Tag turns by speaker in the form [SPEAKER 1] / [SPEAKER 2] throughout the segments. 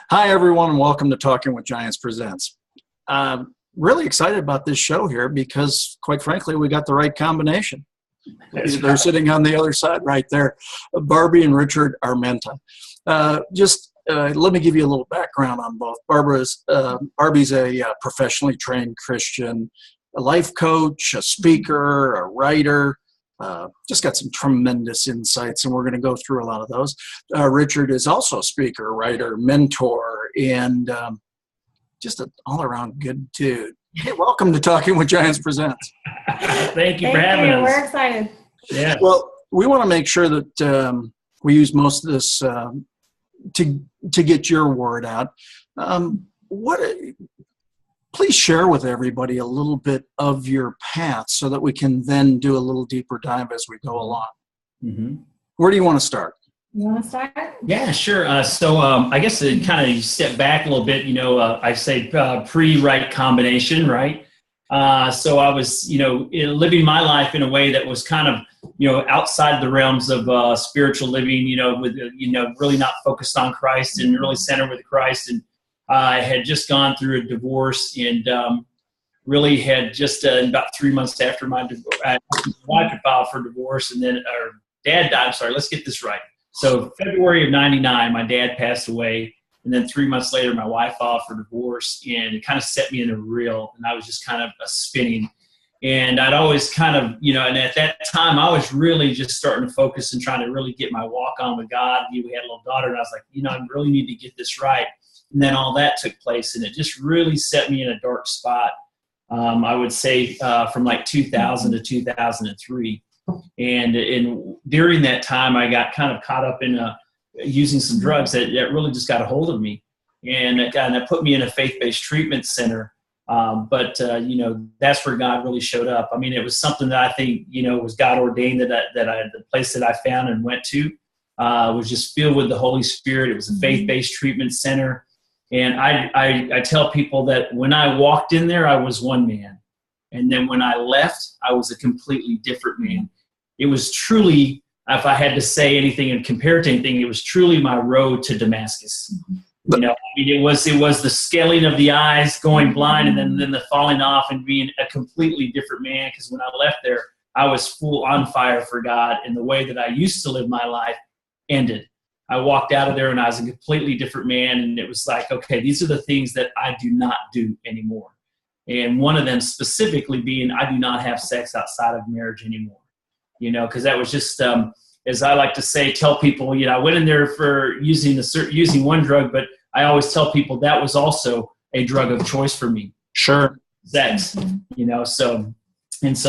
[SPEAKER 1] Hi, everyone, and welcome to Talking with Giants Presents. Really excited about this show here because, quite frankly, we got the right combination. They're sitting on the other side right there, Barbie and Richard Armenta. Let me give you a little background on both. Barbie's a professionally trained Christian, a life coach, a speaker, a writer. Just got some tremendous insights, and we're going to go through a lot of those. Richard is also a speaker, writer, mentor, and just an all-around good dude. Hey, welcome to Talking with Giants Presents.
[SPEAKER 2] Thank you for having us.
[SPEAKER 3] We're excited.
[SPEAKER 2] Yeah.
[SPEAKER 1] Well, we want to make sure that we use most of this to get your word out. Please share with everybody a little bit of your path so that we can then do a little deeper dive as we go along.
[SPEAKER 2] Mm-hmm.
[SPEAKER 1] Where do you want to start?
[SPEAKER 3] You want to start?
[SPEAKER 2] Yeah, sure. I guess to kind of step back a little bit, I say pre-right combination, right? So I was, living my life in a way that was kind of, outside the realms of spiritual living, with, really not focused on Christ and really centered with Christ. And I had just gone through a divorce and really had just about 3 months after my divorce, my wife had filed for divorce, and then our dad died. I'm sorry, let's get this right. So February of '99, my dad passed away, and then 3 months later, my wife filed for divorce, and it kind of set me in a reel, and I was just kind of spinning. And I'd always kind of, and at that time, I was really just starting to focus and trying to really get my walk on with God. We had a little daughter, and I was like, I really need to get this right. And then all that took place, and it just really set me in a dark spot. I would say from like 2000 to 2003. And during that time, I got kind of caught up in using some drugs that really just got a hold of me. And that put me in a faith-based treatment center. But that's where God really showed up. I mean, it was something that I think, was God ordained the place that I found and went to was just filled with the Holy Spirit. It was a faith-based treatment center. And I tell people that when I walked in there, I was one man. And then when I left, I was a completely different man. It was truly, if I had to say anything and compare it to anything, it was truly my road to Damascus. It was the scaling of the eyes, going blind, and then the falling off and being a completely different man. Because when I left there, I was full on fire for God, and the way that I used to live my life ended. I walked out of there and I was a completely different man, and it was like, okay, these are the things that I do not do anymore. And one of them specifically being, I do not have sex outside of marriage anymore. Because that was just, as I like to say, tell people, I went in there for using one drug, but I always tell people that was also a drug of choice for me.
[SPEAKER 1] Sure.
[SPEAKER 2] Sex, so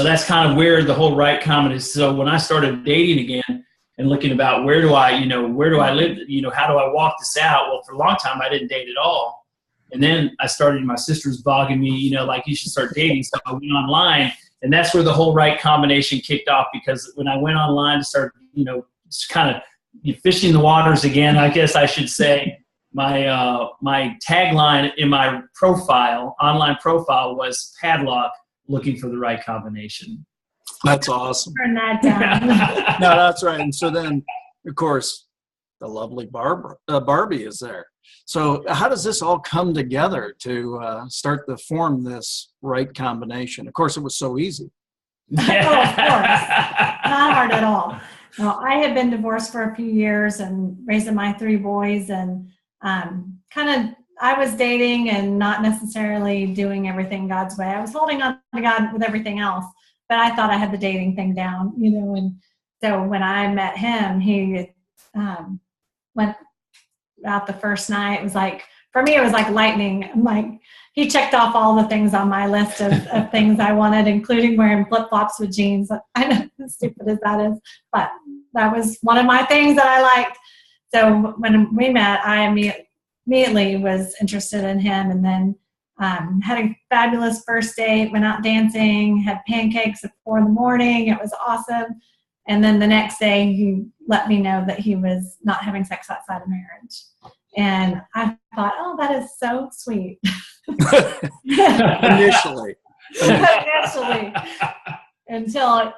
[SPEAKER 2] that's kind of where the whole right comment is. So when I started dating again and looking about where do I live, how do I walk this out? Well, for a long time, I didn't date at all. And then my sister was bugging me, like you should start dating. So I went online. And that's where the whole right combination kicked off, because when I went online to start, just kind of fishing the waters again, I guess I should say, my tagline in my online profile was padlock, looking for the right combination.
[SPEAKER 1] That's awesome.
[SPEAKER 3] Turn that down.
[SPEAKER 1] No, that's right. And so then, of course, the lovely Barbie is there. So how does this all come together to start to form this right combination? Of course, it was so easy.
[SPEAKER 3] Yeah. Oh, of course. Not hard at all. No, I had been divorced for a few years and raising my 3 boys, and I was dating and not necessarily doing everything God's way. I was holding on to God with everything else, but I thought I had the dating thing down, and so when I met him, he went out the first night. It was like, for me, it was like lightning. He checked off all the things on my list of things I wanted, including wearing flip-flops with jeans. I know, as stupid as that is, but that was one of my things that I liked. So when we met, I immediately was interested in him, and then had a fabulous first date, went out dancing, had pancakes at 4 a.m. It was awesome. And then the next day, he let me know that he was not having sex outside of marriage. And I thought, oh, that is so sweet.
[SPEAKER 1] Initially.
[SPEAKER 3] Until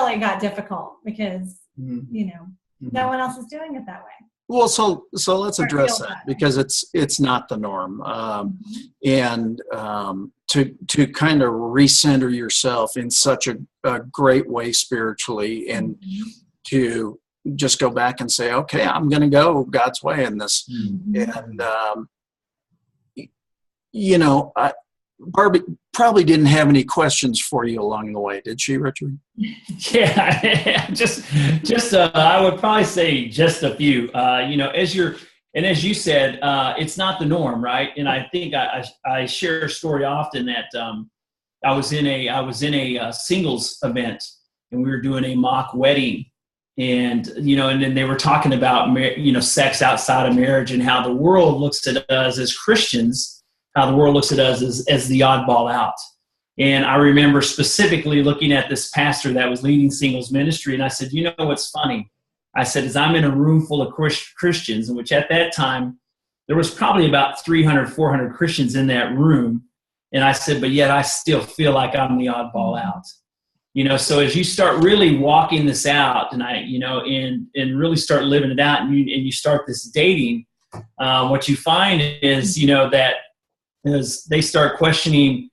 [SPEAKER 3] it got difficult, because, no one else is doing it that way.
[SPEAKER 1] Well, so let's
[SPEAKER 3] Or
[SPEAKER 1] address
[SPEAKER 3] feel
[SPEAKER 1] that
[SPEAKER 3] way.
[SPEAKER 1] because it's not the norm, and to kind of recenter yourself in such a great way spiritually, and to just go back and say, okay, I'm going to go God's way in this, and Barbie probably didn't have any questions for you along the way, did she, Richard?
[SPEAKER 2] Yeah, just I would probably say just a few. As you said, it's not the norm, right? And I think I share a story often that I was in a singles event, and we were doing a mock wedding, and then they were talking about sex outside of marriage and how the world looks at us as Christians. How the world looks at us as the oddball out. And I remember specifically looking at this pastor that was leading singles ministry, and I said, what's funny? I said, as I'm in a room full of Christians, in which at that time, there was probably about 300, 400 Christians in that room. And I said, but yet I still feel like I'm the oddball out. So as you start really walking this out, and and really start living it out, and you start this dating, what you find is, that as they start questioning,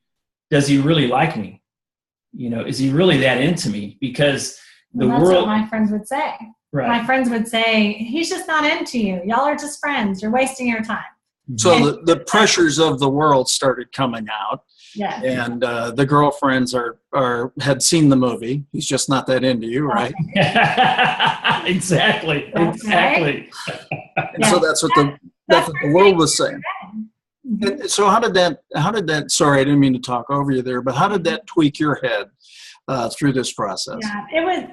[SPEAKER 2] does he really like me? Is he really that into me? Because that's
[SPEAKER 3] what my friends would say.
[SPEAKER 2] Right.
[SPEAKER 3] My friends would say, he's just not into you. Y'all are just friends. You're wasting your time.
[SPEAKER 1] So the pressures of the world started coming out.
[SPEAKER 3] Yes.
[SPEAKER 1] And the girlfriends had seen the movie. He's just not that into you, right?
[SPEAKER 2] Exactly. Exactly.
[SPEAKER 1] And so that's what the world was saying. And so how did that, sorry, I didn't mean to talk over you there, but how did that tweak your head through this process?
[SPEAKER 3] Yeah, it was,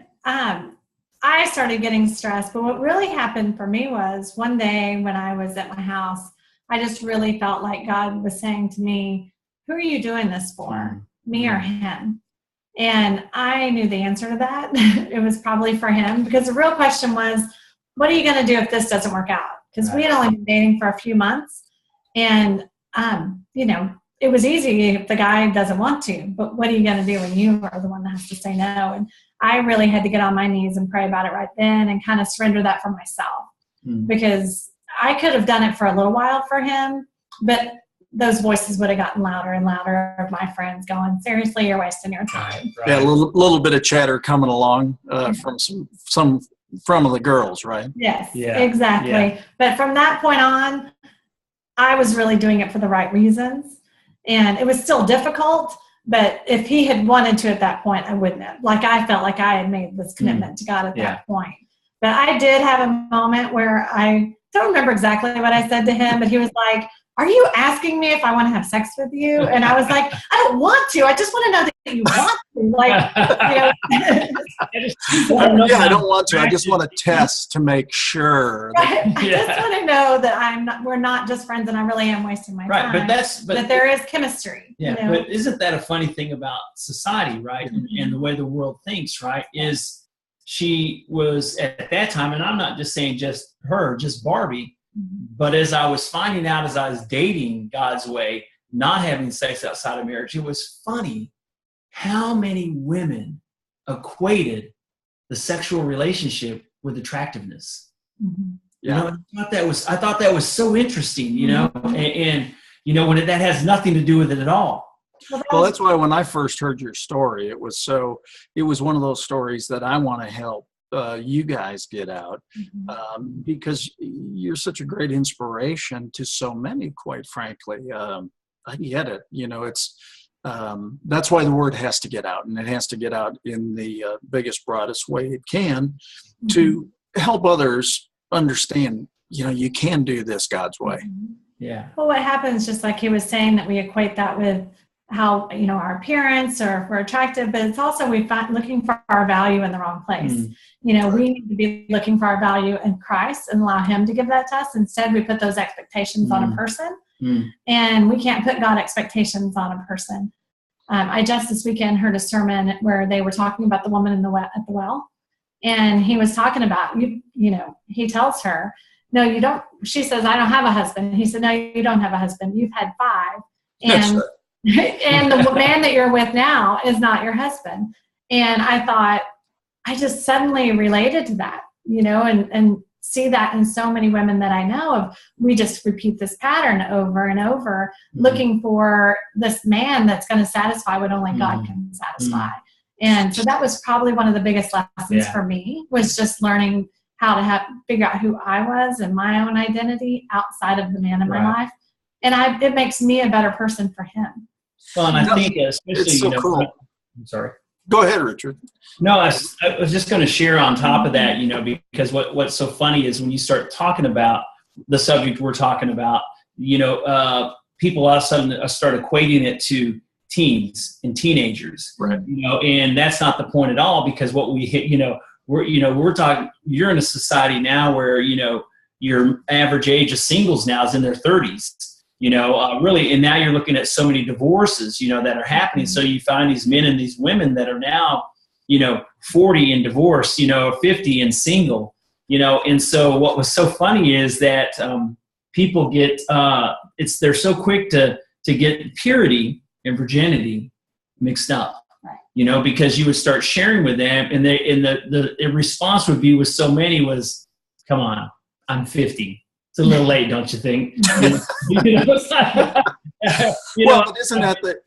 [SPEAKER 3] I started getting stressed, but what really happened for me was one day when I was at my house, I just really felt like God was saying to me, who are you doing this for, me or him? And I knew the answer to that. It was probably for him, because the real question was, what are you going to do if this doesn't work out? Because we had only been dating for a few months. And, it was easy if the guy doesn't want to, but what are you going to do when you are the one that has to say no? And I really had to get on my knees and pray about it right then and kind of surrender that for myself, because I could have done it for a little while for him, but those voices would have gotten louder and louder of my friends going, seriously, you're wasting your time.
[SPEAKER 1] Right. Yeah, a little bit of chatter coming along from some of the girls, right?
[SPEAKER 3] Yes, exactly. Yeah. But from that point on, I was really doing it for the right reasons. And it was still difficult, but if he had wanted to at that point, I wouldn't have. Like, I felt like I had made this commitment to God at that point. But I did have a moment where I don't remember exactly what I said to him, but he was like, are you asking me if I want to have sex with you? And I was like, I don't want to. I just want to know that you want to. Like,
[SPEAKER 1] I don't want to. I just want to test to make sure.
[SPEAKER 3] I just want to know that we're not just friends, and I really am wasting my time.
[SPEAKER 2] But
[SPEAKER 3] that there is chemistry.
[SPEAKER 2] Yeah, but isn't that a funny thing about society, right? And the way the world thinks, right? Is she was at that time, and I'm not just saying just her, just Barbie. But as I was finding out, as I was dating God's way, not having sex outside of marriage, it was funny how many women equated the sexual relationship with attractiveness.
[SPEAKER 1] Yeah.
[SPEAKER 2] I thought that was so interesting, and when that has nothing to do with it at all.
[SPEAKER 1] Well, that's why when I first heard your story, it was one of those stories that I want to help you guys get out, because you're such a great inspiration to so many, quite frankly. I get it. It's that's why the word has to get out, and it has to get out in the biggest, broadest way it can to help others understand, you can do this God's way.
[SPEAKER 2] Yeah.
[SPEAKER 3] Well, what happens, just like he was saying, that we equate that with how, our appearance or if we're attractive, but it's also we find looking for our value in the wrong place. We need to be looking for our value in Christ and allow him to give that to us. Instead, we put those expectations on a person, and we can't put God expectations on a person. I just this weekend heard a sermon where they were talking about the woman at the well, and he was talking about, he tells her, no, you don't. She says, I don't have a husband. He said, no, you don't have a husband. You've had 5. And and the man that you're with now is not your husband. And I thought, I just suddenly related to that, and see that in so many women that I know of. We just repeat this pattern over and over, looking for this man that's going to satisfy what only God can satisfy. And so that was probably one of the biggest lessons for me, was just learning how to figure out who I was and my own identity outside of the man in my life. And it makes me a better person for him.
[SPEAKER 2] Well, and I think especially,
[SPEAKER 1] it's so cool.
[SPEAKER 2] I'm sorry.
[SPEAKER 1] Go ahead, Richard.
[SPEAKER 2] No, I was just going to share on top of that, because what's so funny is when you start talking about the subject we're talking about, people all of a sudden start equating it to teens and teenagers,
[SPEAKER 1] right?
[SPEAKER 2] And that's not the point at all, because what we hit, we're talking. You're in a society now where your average age of singles now is in their 30s. Really, and now you're looking at so many divorces, that are happening. So you find these men and these women that are now, 40 and divorced, 50 and single, and so what was so funny is that people get, they're so quick to get purity and virginity mixed up, because you would start sharing with them, and the response would be with so many was, come on, I'm 50. It's a little late, don't you think?
[SPEAKER 1] Well, but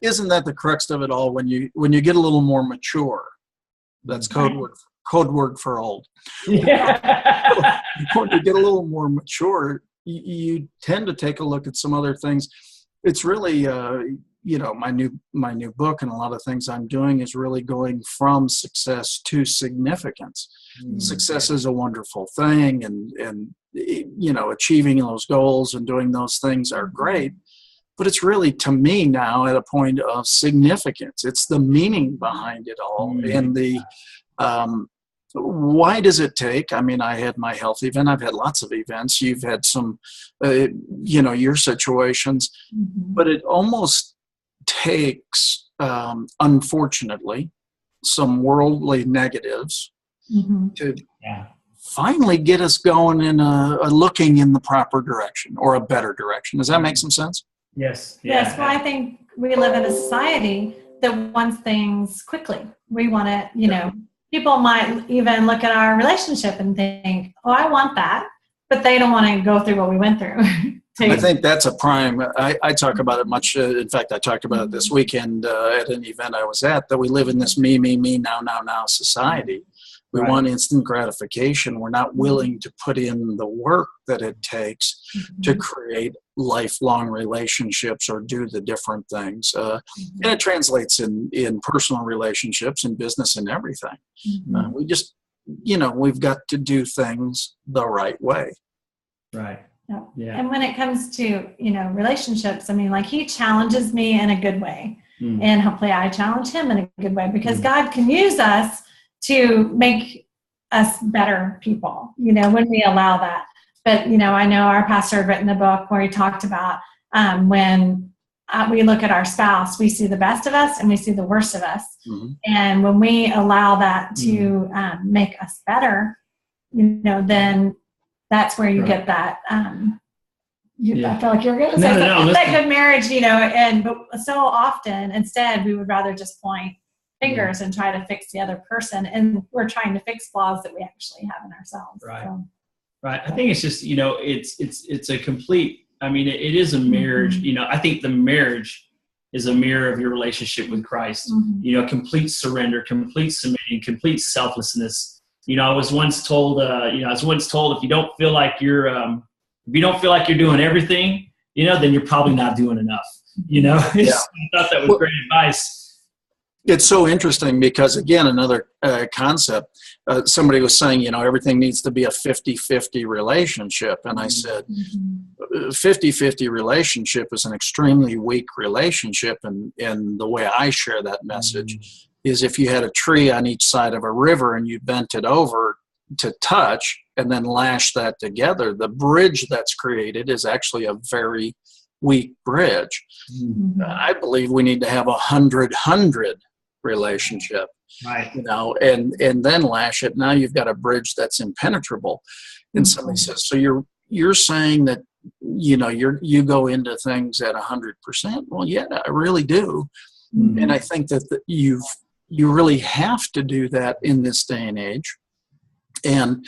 [SPEAKER 1] isn't that the crux of it all? When you get a little more mature, that's code word for old.
[SPEAKER 2] Yeah.
[SPEAKER 1] When you get a little more mature, you tend to take a look at some other things. It's really, my new book and a lot of things I'm doing is really going from success to significance. Success is a wonderful thing, and achieving those goals and doing those things are great, but it's really, to me now, at a point of significance. It's the meaning behind it all, and the why does it take? I mean, I had my health event. I've had lots of events. You've had some, your situations, but it almost takes, unfortunately, some worldly negatives to finally get us going in looking in the proper direction, or a better direction. Does that make some sense?
[SPEAKER 2] Yes.
[SPEAKER 3] Yes. Well, I think we live in a society that wants things quickly. We want it, people might even look at our relationship and think, oh, I want that, but they don't want to go through what we went through.
[SPEAKER 1] I think that's a prime. I talk about it much. In fact, I talked about it this weekend at an event I was at, that we live in this me, now society. We want instant gratification. We're not willing to put in the work that it takes to create lifelong relationships or do the different things. And it translates in personal relationships and business and everything. We just, we've got to do things the right way.
[SPEAKER 2] Right.
[SPEAKER 3] Yeah. And when it comes to, relationships, I mean, like, he challenges me in a good way. And hopefully I challenge him in a good way, because God can use us to make us better people, when we allow that. But, I know our pastor had written a book where he talked about when we look at our spouse, we see the best of us and we see the worst of us. And when we allow that to make us better, then that's where you get that. I feel like you're going to say that good marriage, but so often instead we would rather just point fingers and try to fix the other person, and we're trying to fix flaws that we actually have in ourselves.
[SPEAKER 2] Right.
[SPEAKER 3] So.
[SPEAKER 2] Right. I think it's just, it's a complete, it is a marriage. I think the marriage is a mirror of your relationship with Christ. Complete surrender, complete submitting, complete selflessness. I was once told, if you don't feel like you're doing everything, then you're probably not doing enough. I thought that was great advice.
[SPEAKER 1] It's so interesting because, again, another concept, somebody was saying, everything needs to be a 50-50 relationship. And I said, 50-50 relationship is an extremely weak relationship. And the way I share that message is, if you had a tree on each side of a river and you bent it over to touch and then lash that together, the bridge that's created is actually a very weak bridge. I believe we need to have 100-100 relationship,
[SPEAKER 2] right?
[SPEAKER 1] And then lash it. Now you've got a bridge that's impenetrable. And somebody says, so you're saying that you go into things at 100%? Well, yeah, I really do. And I think that you really have to do that in this day and age. And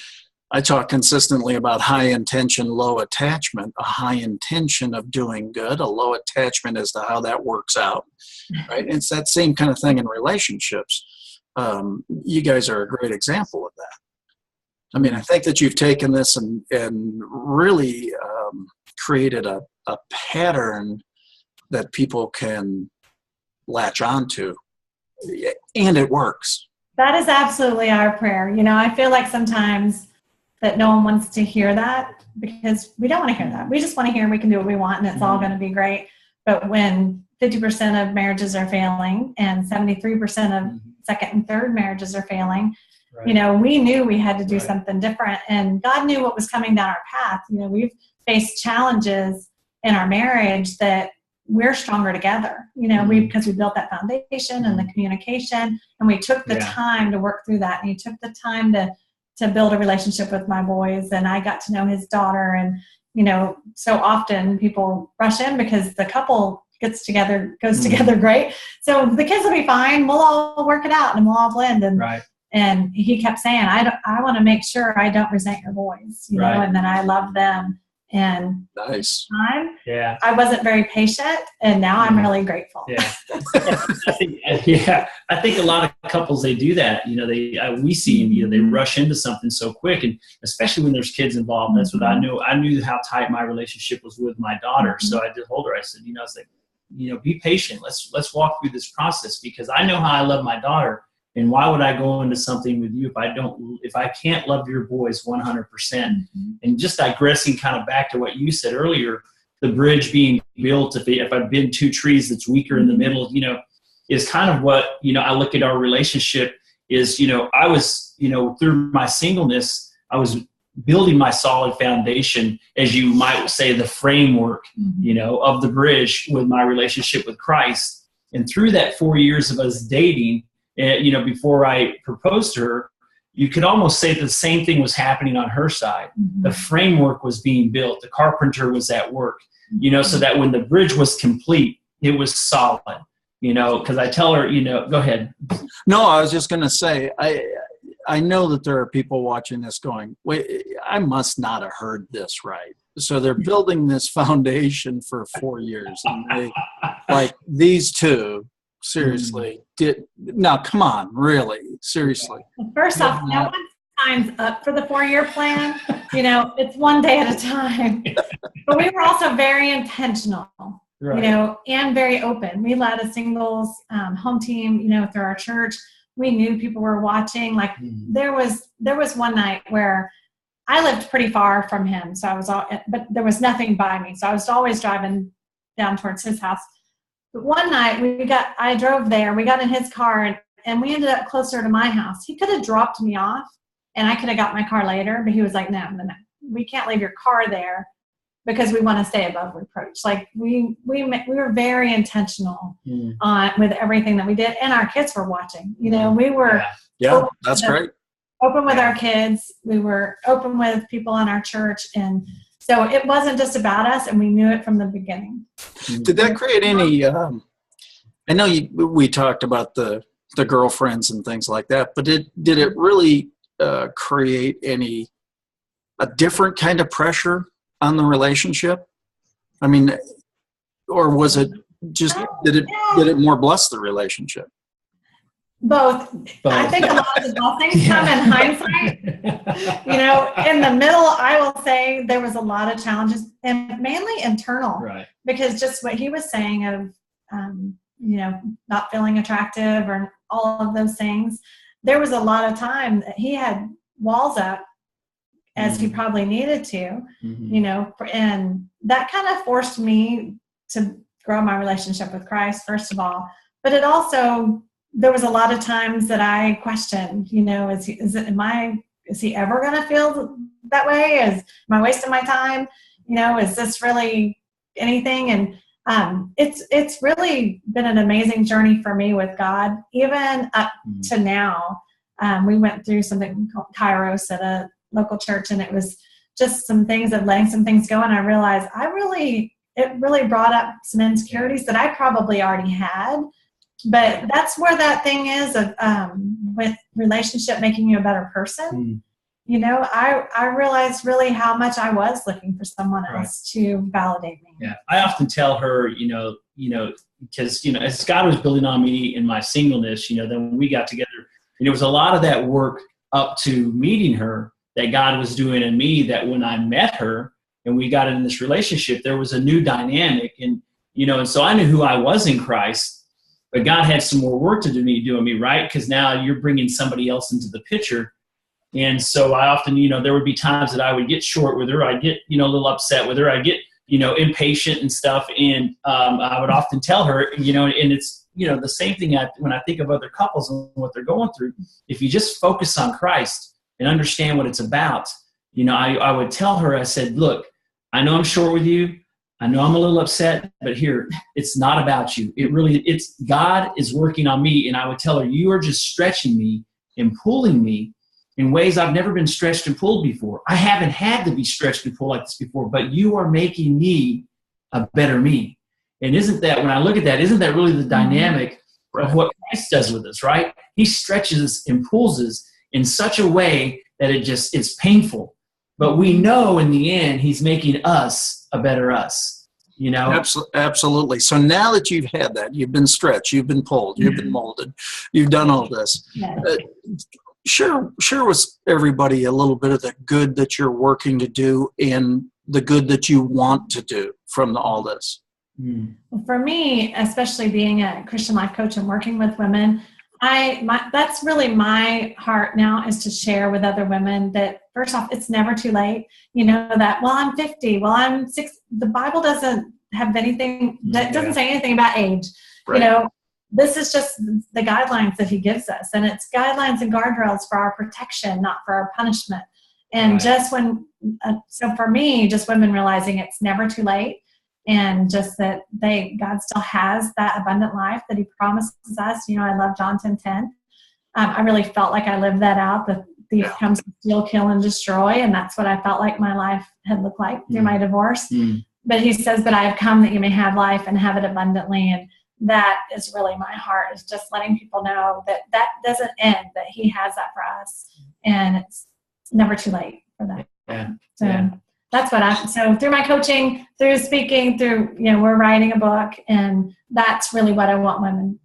[SPEAKER 1] I talk consistently about high intention, low attachment, a high intention of doing good, a low attachment as to how that works out, right? It's that same kind of thing in relationships. You guys are a great example of that. I mean, I think that you've taken this and really created a pattern that people can latch onto, and it works.
[SPEAKER 3] That is absolutely our prayer. I feel like sometimes that no one wants to hear that, because we don't want to hear that. We just want to hear we can do what we want and it's all going to be great. But when 50% of marriages are failing and 73% of second and third marriages are failing, right. We knew we had to do something different, and God knew what was coming down our path. We've faced challenges in our marriage that we're stronger together, because we built that foundation and the communication, and we took the time to work through that. And he took the time to build a relationship with my boys, and I got to know his daughter. And, so often people rush in because the couple goes together great. So the kids will be fine. We'll all work it out and we'll all blend. And he kept saying, I want to make sure I don't resent your boys, know, and that I love them. And
[SPEAKER 1] nice.
[SPEAKER 3] I wasn't very patient, and now I'm really grateful.
[SPEAKER 2] I think a lot of couples, they do that. We see they rush into something so quick, and especially when there's kids involved. That's what I knew. I knew how tight my relationship was with my daughter, so I told her. I said, I was like, be patient. Let's walk through this process, because I know how I love my daughter. And why would I go into something with you if I can't love your boys 100%? And just digressing kind of back to what you said earlier, the bridge being built, if I've been two trees that's weaker in the middle, is kind of what, I look at our relationship is, I was, through my singleness, I was building my solid foundation, as you might say, the framework, of the bridge with my relationship with Christ. And through that 4 years of us dating, before I proposed to her, you could almost say that the same thing was happening on her side. The framework was being built. The carpenter was at work, so that when the bridge was complete, it was solid, because I tell her, go ahead.
[SPEAKER 1] No, I was just going to say, I know that there are people watching this going, wait, I must not have heard this right. So they're building this foundation for 4 years. And like these two, seriously, now come on, really, seriously.
[SPEAKER 3] First off, no one signs up for the 4-year plan. It's one day at a time. But we were also very intentional, and very open. We led a singles home team, through our church. We knew people were watching. Like there was one night where I lived pretty far from him, but there was nothing by me, so I was always driving down towards his house. But one night I drove there, we got in his car, and we ended up closer to my house. He could have dropped me off and I could have got my car later, but he was like, no, we can't leave your car there because we want to stay above reproach. Like we were very intentional with everything that we did, and our kids were watching. We were
[SPEAKER 1] that's great.
[SPEAKER 3] Open with our kids. We were open with people in our church, and so it wasn't just about us, and we knew it from the beginning.
[SPEAKER 1] Did that create any, I know we talked about the girlfriends and things like that, but did it really create a different kind of pressure on the relationship? I mean, or was it just, did it more bless the relationship?
[SPEAKER 3] Both. I think a lot of the blessings come in hindsight. In the middle, I will say there was a lot of challenges, and mainly internal, because just what he was saying of, not feeling attractive or all of those things. There was a lot of time that he had walls up, as he probably needed to, and that kind of forced me to grow my relationship with Christ, first of all. But it also, there was a lot of times that I questioned, is he ever going to feel that way? Am I wasting my time? Is this really anything? And it's really been an amazing journey for me with God, even up to now. We went through something called Kairos at a local church, and it was just some things of letting some things go. And I realized it really brought up some insecurities that I probably already had. But that's where that thing is of with relationship making you a better person. I realized really how much I was looking for someone else to validate me.
[SPEAKER 2] Yeah, I often tell her, because as God was building on me in my singleness, then when we got together, and it was a lot of that work up to meeting her that God was doing in me. That when I met her and we got in this relationship, there was a new dynamic, and so I knew who I was in Christ, but God had some more work to do in me, right? Because now you're bringing somebody else into the picture. And so I often, there would be times that I would get short with her. I'd get, a little upset with her. I'd get, impatient and stuff. And I would often tell her, and it's, the same thing when I think of other couples and what they're going through. If you just focus on Christ and understand what it's about, I would tell her, I said, look, I know I'm short with you. I know I'm a little upset, but here, it's not about you. It's God is working on me. And I would tell her, you are just stretching me and pulling me in ways I've never been stretched and pulled before. I haven't had to be stretched and pulled like this before, but you are making me a better me. And when I look at that, isn't that really the dynamic of what Christ does with us, right? He stretches and pulls us in such a way that it's painful. But we know in the end, he's making us a better us,
[SPEAKER 1] Absolutely. So now that you've had that, you've been stretched, you've been pulled, you've been molded, you've done all this.
[SPEAKER 3] Yeah.
[SPEAKER 1] Share with everybody a little bit of the good that you're working to do and the good that you want to do from all this.
[SPEAKER 3] For me, especially being a Christian life coach and working with women, that's really my heart now, is to share with other women that, first off, it's never too late. That, well, I'm 50, well, I'm 60. The Bible doesn't have anything, that doesn't say anything about age.
[SPEAKER 1] Right.
[SPEAKER 3] This is just the guidelines that he gives us. And it's guidelines and guardrails for our protection, not for our punishment. And so for me, just women realizing it's never too late. And just that God still has that abundant life that he promises us. I love John 10:10. I really felt like I lived that out. The thief comes to steal, kill, and destroy. And that's what I felt like my life had looked like through my divorce. But he says, but I have come that you may have life and have it abundantly. And that is really my heart, is just letting people know that doesn't end, that he has that for us. And it's never too late for that. That's what so through my coaching, through speaking, through, we're writing a book, and that's really what I want women.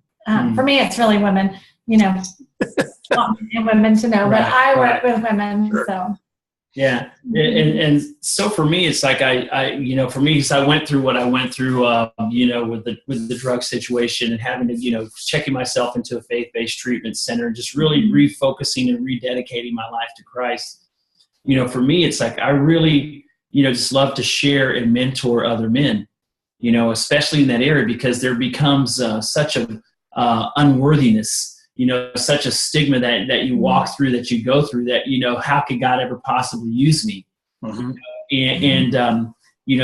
[SPEAKER 3] For me, it's really women, want women to know, but I work with women. Sure. So.
[SPEAKER 2] Yeah. And so for me, it's like, for me, so I went through what I went through, with the drug situation, and having to, checking myself into a faith-based treatment center, and just really refocusing and rededicating my life to Christ. For me, it's like, I really, just love to share and mentor other men, especially in that area, because there becomes such a unworthiness, such a stigma that you walk through, that you go through, that, how could God ever possibly use me?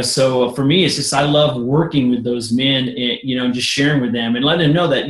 [SPEAKER 2] So for me, it's just, I love working with those men, and just sharing with them and letting them know that,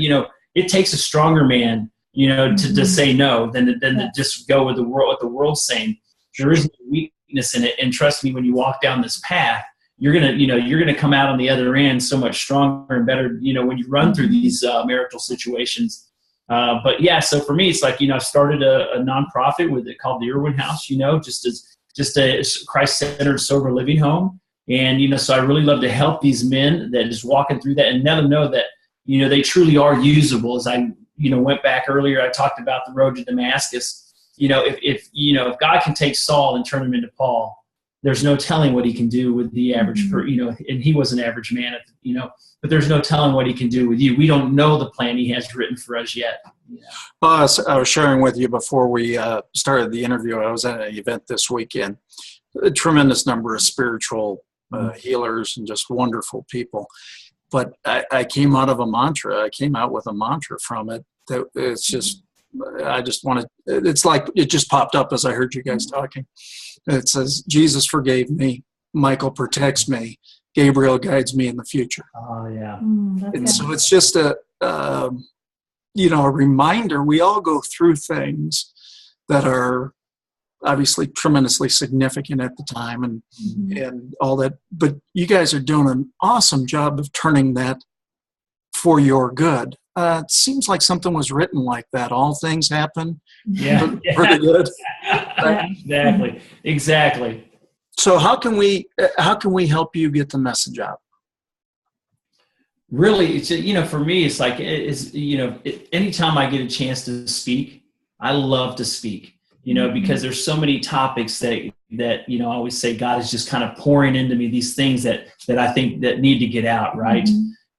[SPEAKER 2] it takes a stronger man, to say no than to just go with what the world's saying. There is no weakness in it. And trust me, when you walk down this path, you're gonna come out on the other end so much stronger and better, when you run through these marital situations. So for me, it's like, I've started a nonprofit called the Irwin House, just a Christ-centered sober living home. And, so I really love to help these men that is walking through that, and let them know that, they truly are usable. As I, went back earlier, I talked about the road to Damascus. If God can take Saul and turn him into Paul, there's no telling what he can do with the average, and he was an average man, but there's no telling what he can do with you. We don't know the plan he has written for us yet.
[SPEAKER 1] Well, I was sharing with you before we started the interview, I was at an event this weekend, a tremendous number of spiritual healers and just wonderful people. But I came out with a mantra from it that it's just, it's like it just popped up as I heard you guys talking. It says, Jesus forgave me, Michael protects me, Gabriel guides me in the future.
[SPEAKER 2] Oh, yeah.
[SPEAKER 1] And so it's just a reminder. We all go through things that are obviously tremendously significant at the time and all that. But you guys are doing an awesome job of turning that for your good. It seems like something was written like that. All things happen for the good.
[SPEAKER 2] Exactly.
[SPEAKER 1] So how can we help you get the message out?
[SPEAKER 2] Really, it's, for me, it's like, anytime I get a chance to speak, I love to speak, because there's so many topics that, I always say God is just kind of pouring into me these things that I think that need to get out. Right.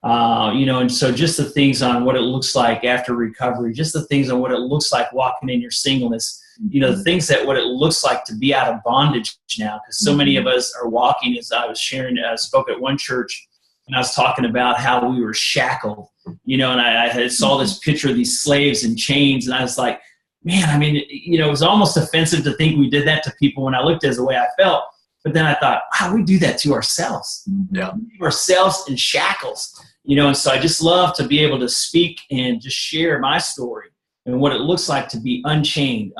[SPEAKER 2] And so just the things on what it looks like after recovery, just the things on what it looks like walking in your singleness, the things that what it looks like to be out of bondage now, because so many of us are walking, as I was sharing, I spoke at one church, and I was talking about how we were shackled, and I saw this picture of these slaves in chains, and I was like, man, I mean, it was almost offensive to think we did that to people when I looked at the way I felt. But then I thought, wow, we do that to ourselves.
[SPEAKER 1] Yeah.
[SPEAKER 2] Ourselves in shackles, and so I just love to be able to speak and just share my story and what it looks like to be unchained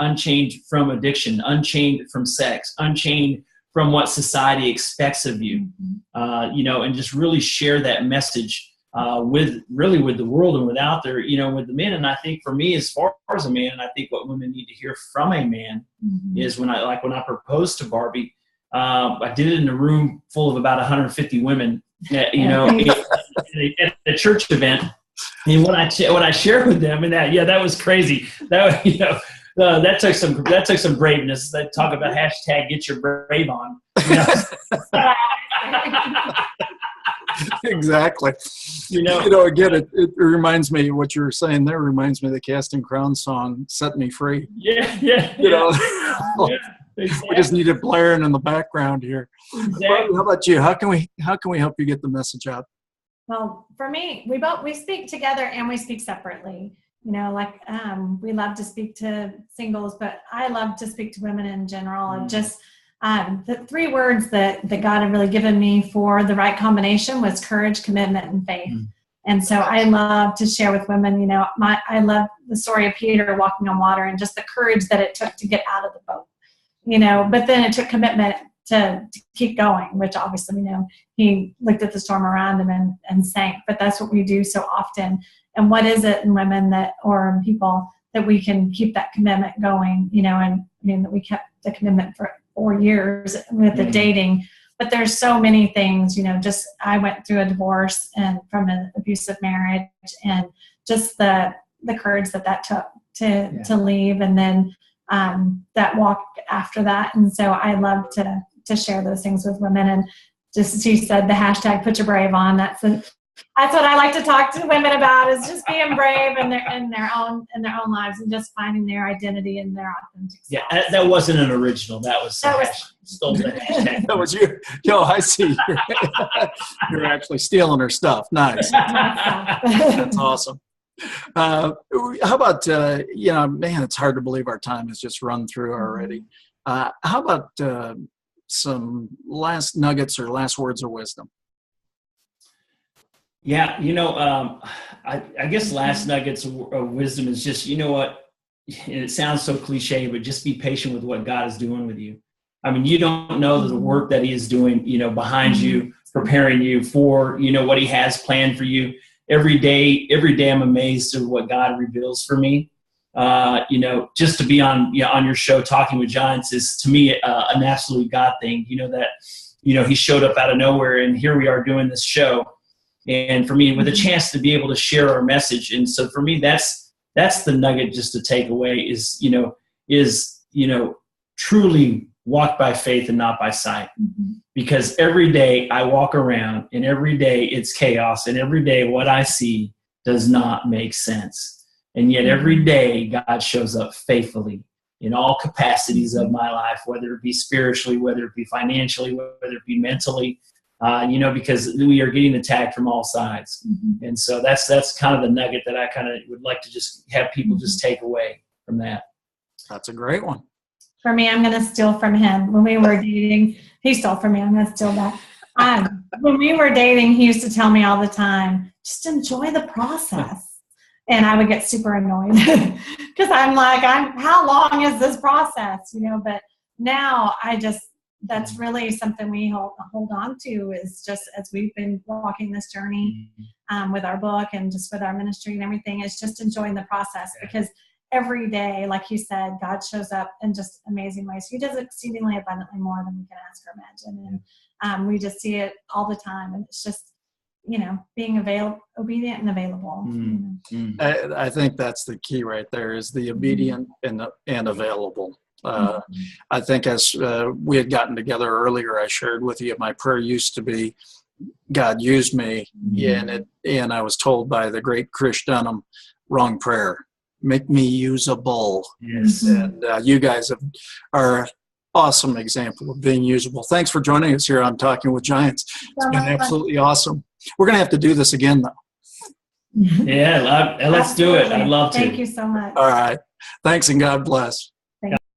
[SPEAKER 2] from addiction, unchained from sex, unchained from what society expects of you, and just really share that message with the world and without their, with the men. And I think for me, as far as a man, I think what women need to hear from a man is when I proposed to Barbie, I did it in a room full of about 150 women, at a church event. And what I shared with them, and that was crazy. That that took some braveness. They talk about hashtag get your brave on.
[SPEAKER 1] Exactly. Again, it reminds me, what you were saying there reminds me of the Casting Crowns song, Set Me Free.
[SPEAKER 2] Yeah. Exactly.
[SPEAKER 1] We just need it blaring in the background here.
[SPEAKER 2] Exactly.
[SPEAKER 1] Barbie, how about you? How can we help you get the message out?
[SPEAKER 3] Well, for me, we speak together and we speak separately. We love to speak to singles, but I love to speak to women in general. And just the 3 words that God had really given me for the right combination was courage, commitment, and faith. And so I love to share with women, I love the story of Peter walking on water and just the courage that it took to get out of the boat, but then it took commitment to keep going, which obviously we know he looked at the storm around him and sank. But that's what we do so often. And what is it in women or in people that we can keep that commitment going, that we kept the commitment for 4 years with the dating. But there's so many things, just I went through a divorce and from an abusive marriage, and just the courage that took to leave, and then that walk after that. And so I love to share those things with women. And just as you said, the hashtag put your brave on, that's what I like to talk to women about, is just being brave in their own lives and just finding their identity and their authentic self.
[SPEAKER 2] Yeah, that wasn't an original. That was stole the hashtag.
[SPEAKER 1] That was you. I see. You're actually stealing her stuff. Nice. That's awesome. How about, man, it's hard to believe our time has just run through already. How about some last nuggets or last words of wisdom?
[SPEAKER 2] Yeah, I guess last nuggets of wisdom is just, what, and it sounds so cliche, but just be patient with what God is doing with you. I mean, you don't know the work that he is doing, behind you, preparing you for, what he has planned for you. Every day I'm amazed at what God reveals for me. Just to be on your show talking with giants is, to me, an absolute God thing. He showed up out of nowhere, and here we are doing this show. And for me, with a chance to be able to share our message. And so for me, that's the nugget just to take away is truly walk by faith and not by sight. Because every day I walk around, and every day it's chaos, and every day what I see does not make sense. And yet every day God shows up faithfully in all capacities of my life, whether it be spiritually, whether it be financially, whether it be mentally, because we are getting attacked from all sides. And so that's kind of the nugget that I kind of would like to just have people just take away from that.
[SPEAKER 1] That's a great one.
[SPEAKER 3] For me, I'm going to steal from him. When we were dating, he stole from me. I'm going to steal that. When we were dating, he used to tell me all the time, just enjoy the process. And I would get super annoyed because I'm like, how long is this process? But now that's really something we hold on to, is just as we've been walking this journey with our book and just with our ministry and everything, is just enjoying the process, because every day, like you said, God shows up in just amazing ways. He does exceedingly abundantly more than we can ask or imagine. And we just see it all the time. And it's just, being obedient and available.
[SPEAKER 1] I think that's the key right there, is the obedient and available. I think as we had gotten together earlier, I shared with you, my prayer used to be, God, use me. And I was told by the great Krish Dunham, wrong prayer. Make me usable.
[SPEAKER 2] Yes.
[SPEAKER 1] And you guys are an awesome example of being usable. Thanks for joining us here on Talking with Giants. It's been absolutely awesome. We're going to have to do this again, though.
[SPEAKER 2] Yeah, let's do it. I'd love to.
[SPEAKER 3] Thank you so much.
[SPEAKER 1] All right. Thanks, and God bless.